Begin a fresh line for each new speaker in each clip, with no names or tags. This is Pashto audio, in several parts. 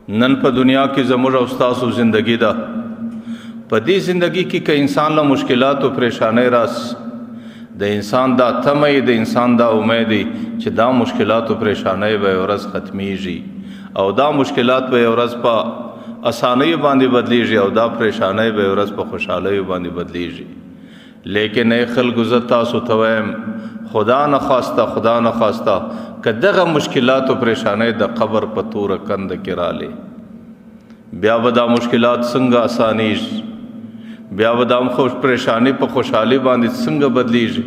نن په دنیا کې زموږ او ستاسو زندگی ده. په دې زندگی کې که انسان له مشکلات او پریشانۍ راس د انسان دا تمه د انسان دا امید چې دا مشکلات او پریشانۍ به ورځ ختمیږي او دا مشکلات به ورځ په اسانۍ باندې بدلیږي او دا پریشانۍ به ورځ په خوشحالۍ باندې بدلیږي. لیکن ای خلکو زه تاسو ته وایم خدا نه خواسته که دغه مشکلات او پریشانۍ د قبر په توره کند کې رالی بیا به دا مشکلات څنګه اسانیږي، بیا به دا پریشانی په خوشحالي باندې څنګه بدلیږي.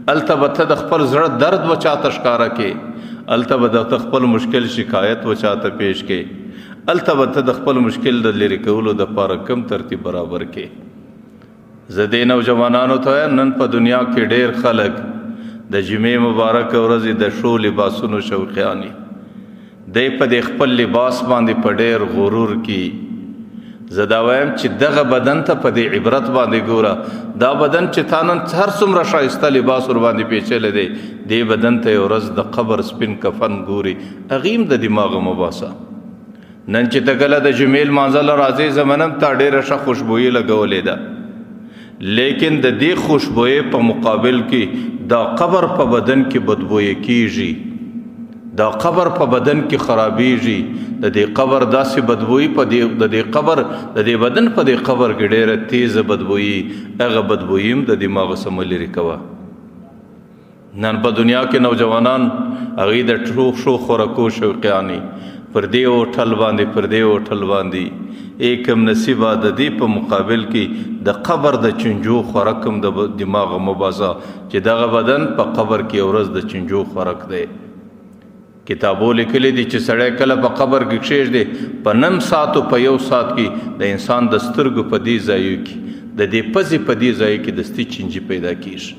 هلته به ته د خپل زړه درد و چاته ښکاره کې، هلته به د خپل مشکل شکایت و چاته پیش کې، هلته به ته د خپل مشکل د لرې کولو دپاره کم ترتیب برابر کې. زه دې نوجوانانو ته وایم نن په دنیا کې ډېر خلک د جمعې مبارک ورځې د ښو لباسونو شوقیان دي. دی په دې خپل لباس باندې په ډېر غرور کې. زه دا وایم چې دغه بدن ته په دې عبرت باندې ګوره، دا بدن چې تا نن هر څومره ښایسته لباس ور باندې پیچلی دی، دې بدن ته یو ورځ د قبر سپین کفن ګوري، هغې هم د دماغه مباسه. نن چې ته کله د جمعې لمانځه له راځې زمنم تا ډېره ښه خوشبویي لګولې ده، لیکن د دې خوشبویۍ په مقابل کې دا قبر په بدن کې بدبویه کیږي، دا قبر په بدن کې خرابیږي. د دې قبر داسې بدبویي د دې قبر د دې بدن په دې قبر کې ډېره تیزه بدبویي، هغه بدبویي هم د دماغه څخه لرې کوه. نن په دنیا کې نوجوانان هغوی د ښو خوراکو شوقیان دي، پر دې هوټل باندې ایکم نصیبه د دې په مقابل کې د قبر د چنجو خوراک هم د دماغه مبازه چې دغه بدن په قبر کې ورځ د چنجو خوراک دی. کتابو لیکلی دي چې سړی کله په قبر کې کښېږدي په نیم ساعت او په یو ساعت کې د انسان د سترګو په دې ځایو کې د دې پزې په دې ځایو کې دستي چنجي پیدا کېږي،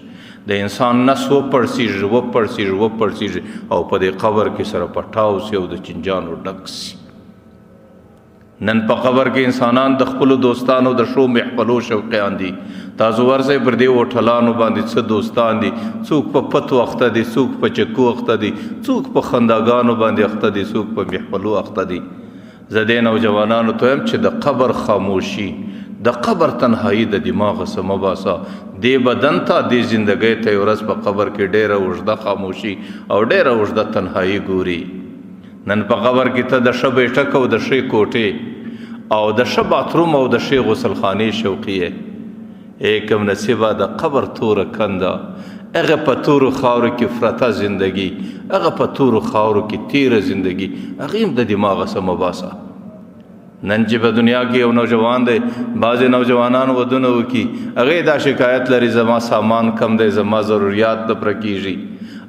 د انسان نس وپړسیږي او په دې قبر کې سره پټاو سي او د چنجانو ډک سي. نن په قبر کې انسانان د خپلو دوستانو د ښو محفلو شوقیان دي. تاسو ورځئ پر دې هوټلانو باندې څه دوستان دي، څوک په پتو اخته دي، څوک په چکو اخته دي، څوک په خنداګانو باندې اخته دي، څوک په محفلو اخته دي. زه دې نوجوانانو ته وایم چې د قبر خاموشي، د قبر تنهایی د دماغه څخه مه باسه. دې بدن ته دې زندګۍ ته یو ورځ په قبر کې ډېره اوږده خاموشي او ډېره اوږده تنهایی ګوري. نن په قبر کې ته د ښه بیټک او د ښې کوټې او د ښه باتروم او د ښې غسلخانې شوقي یې. ایکم نصیبه د قبر توره کنده، هغه په تورو خاورو کې فرته زندگی، هغه په تورو خاورو کې تیره زندگی، هغې هم د دماغه څخه مه باسه. نن چې په دنیا کې یو نوجوان دی، بعضې نوجوانان ودونه وکړي، هغې دا شکایت لري زما سامان کم دی، زما ضروریات نه پوره کېږي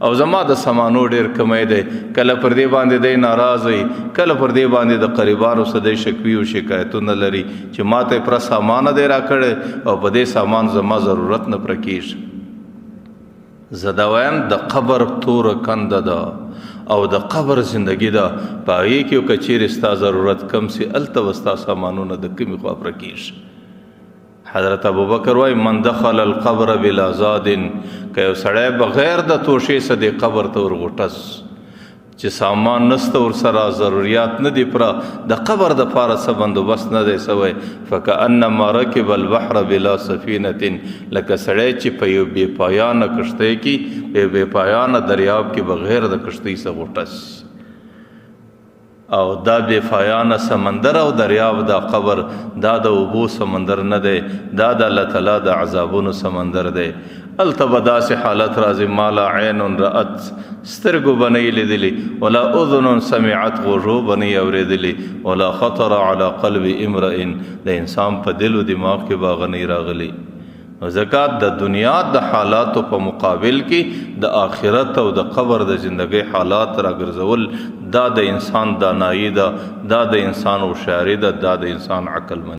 او زما د سامانو ډېر کمی دی. کله پر دې باندې دی ناراض وي، کله پر دې باندې د قریبانو څخه دی شکوي او شکایتونه لري چې ما ته یې پوره سامان دی راکړی او په دې سامان زما ضرورت نه پوره کېږي. زه دا وایم د قبر توره کنده ده او د قبر زندگی ده، په هغې کې که چیرې ستا ضرورت کم سي هلته به ستا سامانونه د کمې خوا پوره کېږي. حضرت ابوبکر وایي من دخل القبر بلا زاد، که یو سړی بغیر د توشې څخه دې قبر ته ورغوټس چې سامان نسته ورسره، ضروریات نه دي پوره، د قبر دپاره څه بندوبست نه دی سوی، فکأنما رکب البحر بلا سفینة، لکه سړی چې په یو بې پایانه کښتۍ کې په یو بې پایانه دریاب کې بغیر د کښتۍ څخه غوټس. او دا بے پایانه سمندر او دریاب دا قبر دا د اوبو سمندر نه دی، دا د الله تعالی د عذابونو سمندر دی. هلته به داسې حالت راځي ما لا عین رأت، سترګو به نه یې لیدلي، ولا اذن سمعت، غوږو به نه یې اورېدلي، ولا خطر علی قلب امرئ، د انسان په دل و دماغ کې به هغه نه راغلی. زکات د دنیا د حالاتو په مقابل کې د آخرت او د قبر د زندګۍ حالات راګرځول، دا د انسان دانایی ده، دا د انسان هوښیاري ده، دا د انسان عقل مند